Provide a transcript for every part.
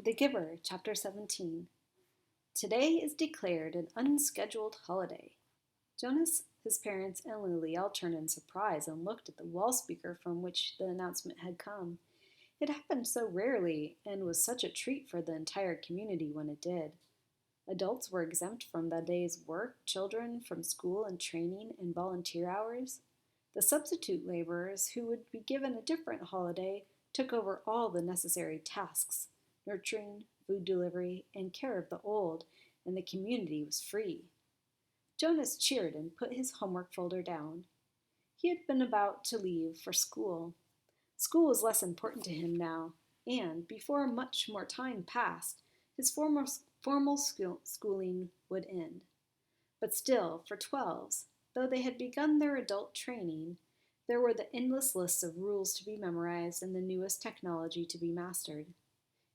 The Giver, Chapter 17. Today is declared an unscheduled holiday. Jonas, his parents, and Lily all turned in surprise and looked at the wall speaker from which the announcement had come. It happened so rarely and was such a treat for the entire community when it did. Adults were exempt from the day's work, children from school and training and volunteer hours. The substitute laborers, who would be given a different holiday, took over all the necessary tasks nurturing, food delivery, and care of the old, and the community was free. Jonas cheered and put his homework folder down. He had been about to leave for school. School was less important to him now, and before much more time passed, his formal schooling would end. But still, for 12s, though they had begun their adult training, there were the endless lists of rules to be memorized and the newest technology to be mastered.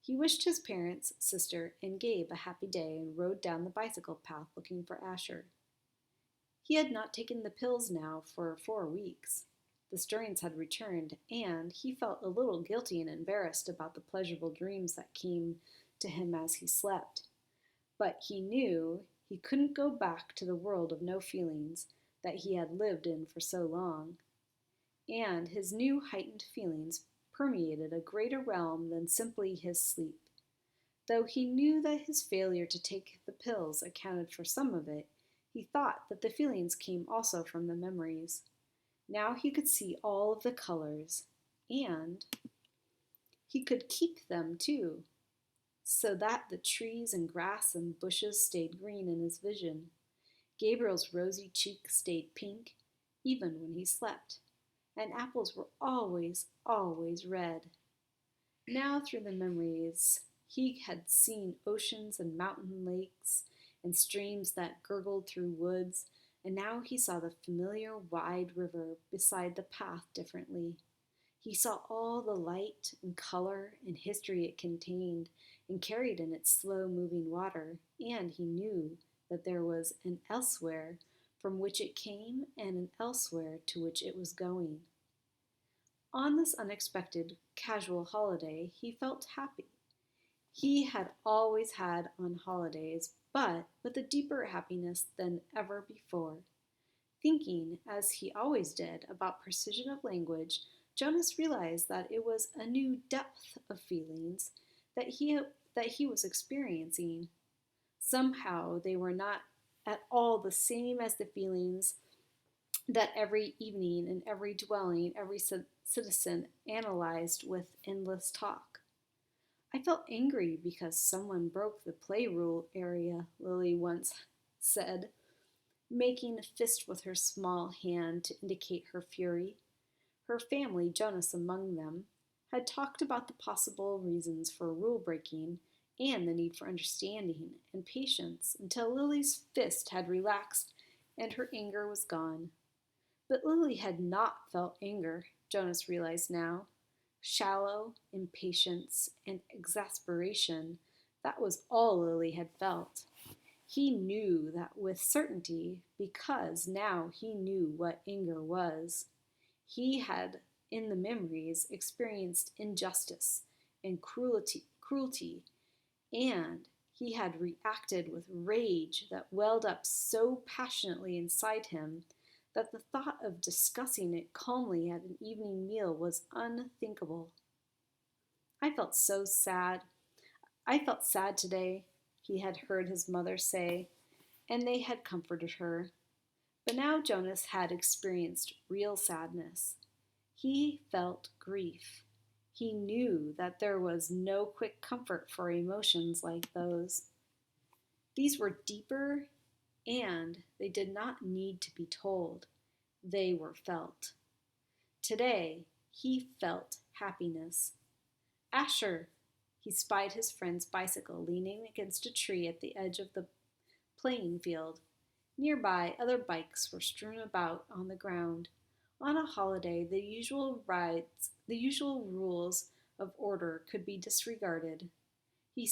He wished his parents, sister, and Gabe a happy day and rode down the bicycle path looking for Asher. He had not taken the pills now for 4 weeks. The stirrings had returned, and he felt a little guilty and embarrassed about the pleasurable dreams that came to him as he slept. But he knew he couldn't go back to the world of no feelings that he had lived in for so long. And his new heightened feelings permeated a greater realm than simply his sleep. Though he knew that his failure to take the pills accounted for some of it, he thought that the feelings came also from the memories. Now he could see all of the colors, and he could keep them too, so that the trees and grass and bushes stayed green in his vision. Gabriel's rosy cheeks stayed pink, even when he slept, and apples were always, always red. Now, through the memories, he had seen oceans and mountain lakes and streams that gurgled through woods, and now he saw the familiar wide river beside the path differently. He saw all the light and color and history it contained and carried in its slow-moving water, and he knew that there was an elsewhere from which it came and an elsewhere to which it was going. On this unexpected, casual holiday, he felt happy. He had always had on holidays, but with a deeper happiness than ever before. Thinking, as he always did, about precision of language, Jonas realized that it was a new depth of feelings that he was experiencing. Somehow they were not at all the same as the feelings that every evening in every dwelling, every citizen analyzed with endless talk. I felt angry because someone broke the play rule area, Lily once said, making a fist with her small hand to indicate her fury. Her family, Jonas among them, had talked about the possible reasons for rule breaking and the need for understanding and patience until Lily's fist had relaxed and her anger was gone. But Lily had not felt anger, Jonas realized now. Shallow impatience and exasperation, that was all Lily had felt. He knew that with certainty because now he knew what anger was. He had, in the memories, experienced injustice and cruelty, and he had reacted with rage that welled up so passionately inside him that the thought of discussing it calmly at an evening meal was unthinkable. I felt so sad. I felt sad today, he had heard his mother say, and they had comforted her. But now Jonas had experienced real sadness. He felt grief. He knew that there was no quick comfort for emotions like those. These were deeper, and they did not need to be told. They were felt. Today, he felt happiness. Asher! He spied his friend's bicycle leaning against a tree at the edge of the playing field. Nearby, other bikes were strewn about on the ground. On a holiday, the usual rules of order could be disregarded. He,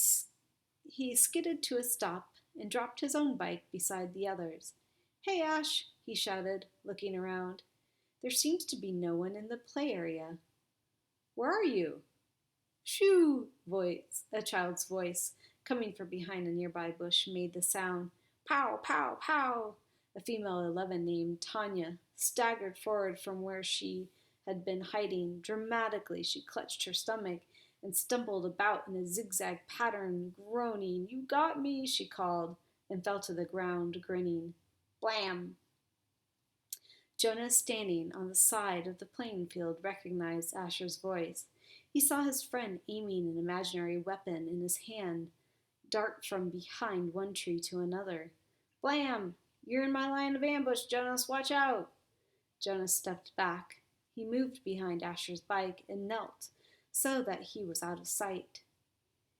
he skidded to a stop and dropped his own bike beside the others. "Hey, Ash," he shouted, looking around. "There seems to be no one in the play area." "Where are you?" Shoo! A child's voice, coming from behind a nearby bush, made the sound. Pow, pow, pow! A female 11 named Tanya staggered forward from where she had been hiding. Dramatically, she clutched her stomach and stumbled about in a zigzag pattern, groaning. You got me, she called, and fell to the ground, grinning. Blam! Jonas, standing on the side of the playing field, recognized Asher's voice. He saw his friend aiming an imaginary weapon in his hand dart from behind one tree to another. Blam! You're in my line of ambush, Jonas. Watch out! Jonas stepped back. He moved behind Asher's bike and knelt so that he was out of sight.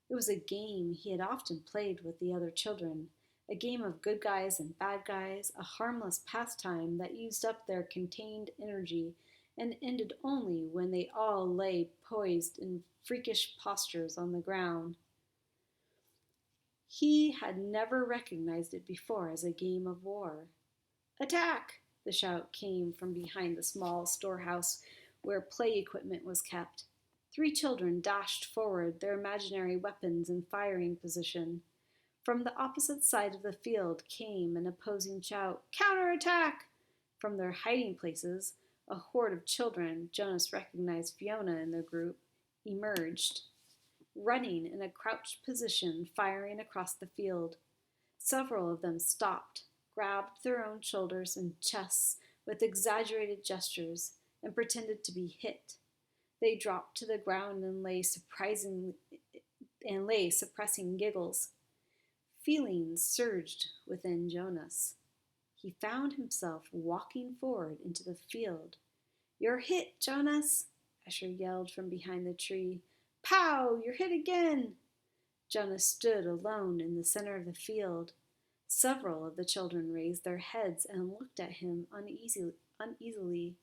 It was a game he had often played with the other children, a game of good guys and bad guys, a harmless pastime that used up their contained energy and ended only when they all lay poised in freakish postures on the ground. He had never recognized it before as a game of war. Attack! The shout came from behind the small storehouse where play equipment was kept. 3 children dashed forward, their imaginary weapons in firing position. From the opposite side of the field came an opposing shout, Counterattack! From their hiding places, a horde of children, Jonas recognized Fiona in the group, emerged, running in a crouched position, firing across the field. Several of them stopped, grabbed their own shoulders and chests with exaggerated gestures, and pretended to be hit. They dropped to the ground and lay suppressing giggles. Feelings surged within Jonas. He found himself walking forward into the field. You're hit, Jonas, Asher yelled from behind the tree. Pow! You're hit again! Jonas stood alone in the center of the field. Several of the children raised their heads and looked at him uneasily.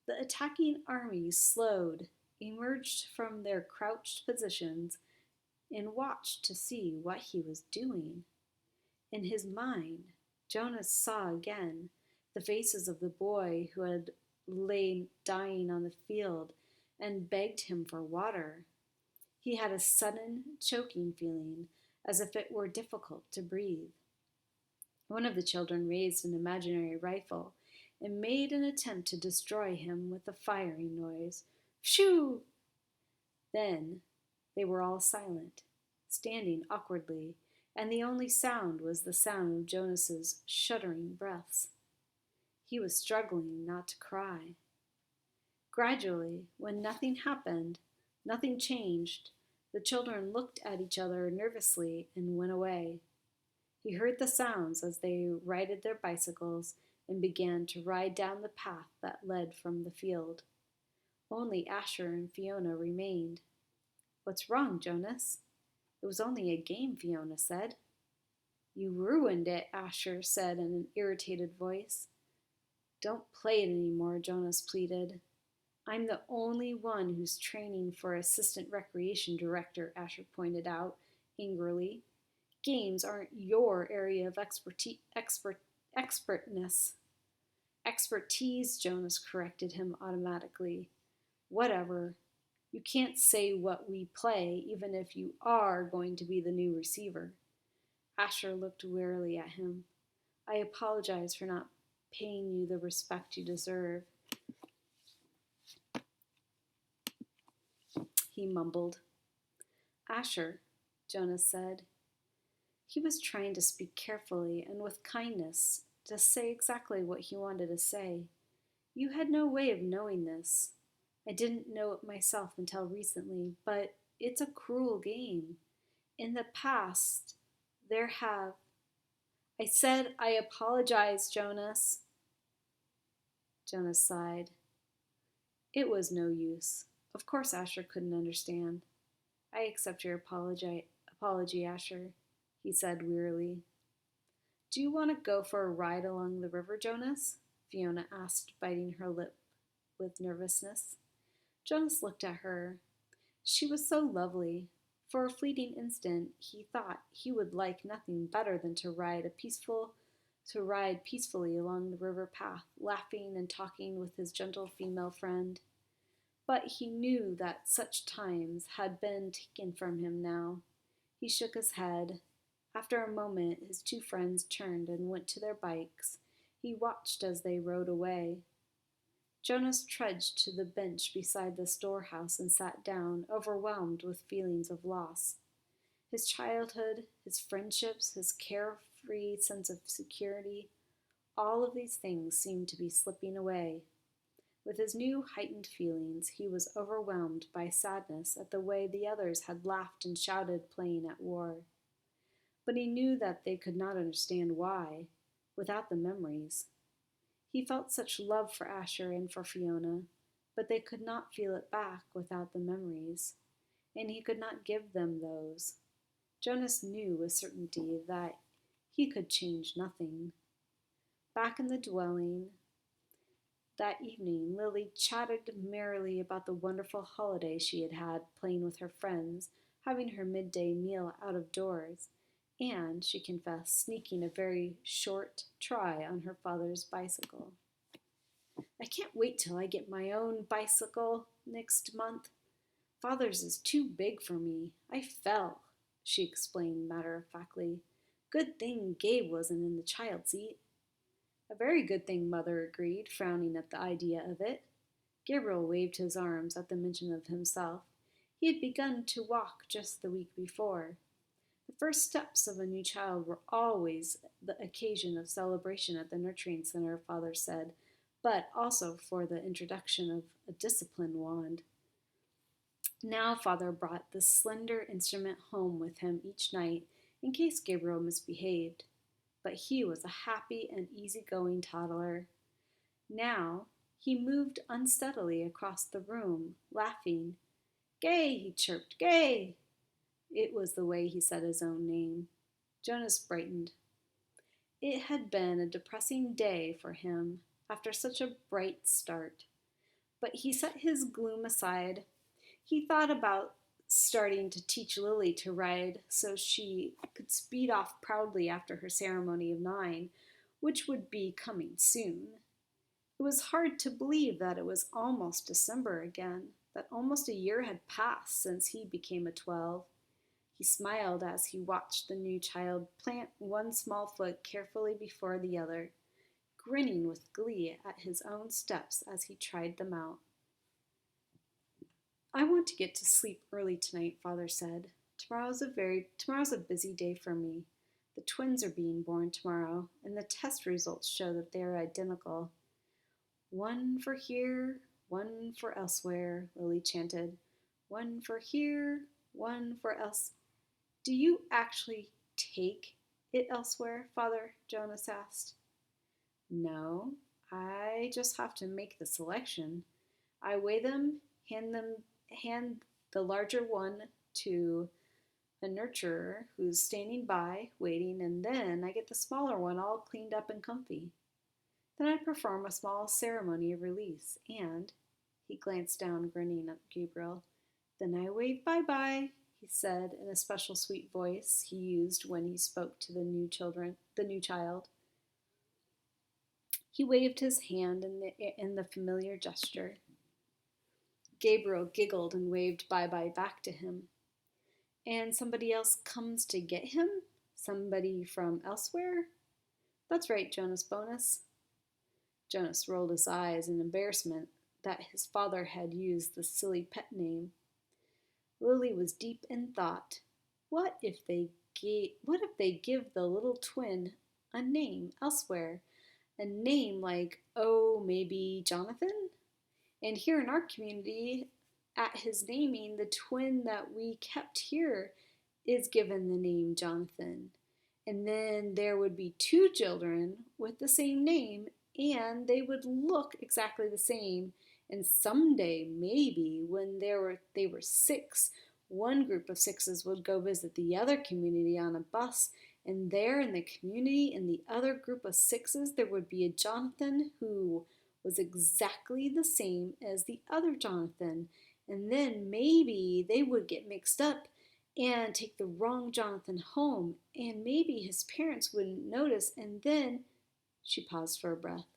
The attacking army slowed, emerged from their crouched positions, and watched to see what he was doing. In his mind, Jonas saw again the faces of the boy who had lain dying on the field and begged him for water. He had a sudden choking feeling, as if it were difficult to breathe. One of the children raised an imaginary rifle and made an attempt to destroy him with a firing noise. Phew! Then they were all silent, standing awkwardly, and the only sound was the sound of Jonas's shuddering breaths. He was struggling not to cry. Gradually, when nothing happened, nothing changed, the children looked at each other nervously and went away. He heard the sounds as they righted their bicycles and began to ride down the path that led from the field. Only Asher and Fiona remained. What's wrong, Jonas? It was only a game, Fiona said. You ruined it, Asher said in an irritated voice. Don't play it anymore, Jonas pleaded. I'm the only one who's training for assistant recreation director, Asher pointed out angrily. Games aren't your area of expertness. Expertise, Jonas corrected him automatically. Whatever. You can't say what we play, even if you are going to be the new receiver. Asher looked wearily at him. I apologize for not paying you the respect you deserve, he mumbled. Asher, Jonas said. He was trying to speak carefully and with kindness, to say exactly what he wanted to say. You had no way of knowing this. I didn't know it myself until recently, but it's a cruel game. In the past, there have... I said I apologize, Jonas. Jonas sighed. It was no use. Of course Asher couldn't understand. I accept your apology, Asher, he said wearily. Do you want to go for a ride along the river, Jonas? Fiona asked, biting her lip with nervousness. Jonas looked at her. She was so lovely. For a fleeting instant, he thought he would like nothing better than to ride peacefully along the river path, laughing and talking with his gentle female friend. But he knew that such times had been taken from him now. He shook his head. After a moment, his two friends turned and went to their bikes. He watched as they rode away. Jonas trudged to the bench beside the storehouse and sat down, overwhelmed with feelings of loss. His childhood, his friendships, his carefree sense of security, all of these things seemed to be slipping away. With his new heightened feelings, he was overwhelmed by sadness at the way the others had laughed and shouted playing at war. But he knew that they could not understand why, without the memories. He felt such love for Asher and for Fiona, but they could not feel it back without the memories, and he could not give them those. Jonas knew with certainty that he could change nothing. Back in the dwelling that evening, Lily chatted merrily about the wonderful holiday she had had playing with her friends, having her midday meal out of doors, and, she confessed, sneaking a very short try on her father's bicycle. I can't wait till I get my own bicycle next month. Father's is too big for me. I fell, she explained matter-of-factly. Good thing Gabe wasn't in the child seat. A very good thing, Mother agreed, frowning at the idea of it. Gabriel waved his arms at the mention of himself. He had begun to walk just the week before. The first steps of a new child were always the occasion of celebration at the nurturing center, Father said, but also for the introduction of a discipline wand. Now Father brought this slender instrument home with him each night in case Gabriel misbehaved. But he was a happy and easygoing toddler. Now he moved unsteadily across the room, laughing. Gay, he chirped, Gay! It was the way he said his own name. Jonas brightened. It had been a depressing day for him after such a bright start. But he set his gloom aside. He thought about starting to teach Lily to ride so she could speed off proudly after her ceremony of 9, which would be coming soon. It was hard to believe that it was almost December again, that almost a year had passed since he became a 12. He smiled as he watched the new child plant one small foot carefully before the other, grinning with glee at his own steps as he tried them out. I want to get to sleep early tonight, Father said. Tomorrow's a busy day for me. The twins are being born tomorrow, and the test results show that they are identical. One for here, one for elsewhere, Lily chanted. One for here, one for else. Do you actually take it elsewhere, Father? Jonas asked. No, I just have to make the selection. I weigh them, hand the larger one to a nurturer who's standing by, waiting, and then I get the smaller one all cleaned up and comfy. Then I perform a small ceremony of release, and, he glanced down, grinning at Gabriel, then I wave bye-bye, he said in a special sweet voice he used when he spoke to the new child. He waved his hand in the familiar gesture. Gabriel giggled and waved bye-bye back to him. And somebody else comes to get him? Somebody from elsewhere? That's right, Jonas Bonus. Jonas rolled his eyes in embarrassment that his father had used the silly pet name. Lily was deep in thought. What if they give the little twin a name elsewhere? A name like, oh, maybe Jonathan? And here in our community, at his naming, the twin that we kept here is given the name Jonathan. And then there would be 2 children with the same name, and they would look exactly the same. And someday, maybe, when they were 6, one group of 6s would go visit the other community on a bus, and there in the community, in the other group of 6s, there would be a Jonathan who was exactly the same as the other Jonathan. And then maybe they would get mixed up and take the wrong Jonathan home, and maybe his parents wouldn't notice, and then... She paused for a breath.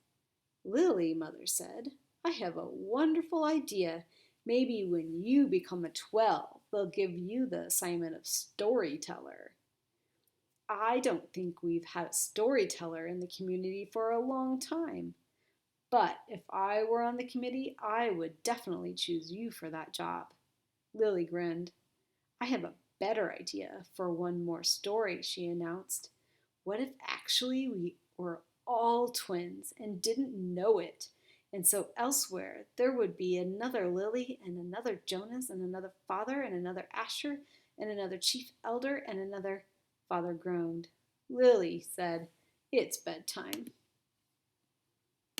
Lily, Mother said, I have a wonderful idea. Maybe when you become a 12, they'll give you the assignment of storyteller. I don't think we've had a storyteller in the community for a long time. But if I were on the committee, I would definitely choose you for that job. Lily grinned. I have a better idea for one more story, she announced. What if actually we were all twins and didn't know it? And so elsewhere there would be another Lily and another Jonas and another father and another Asher and another chief elder and another. Father groaned. Lily said, It's bedtime.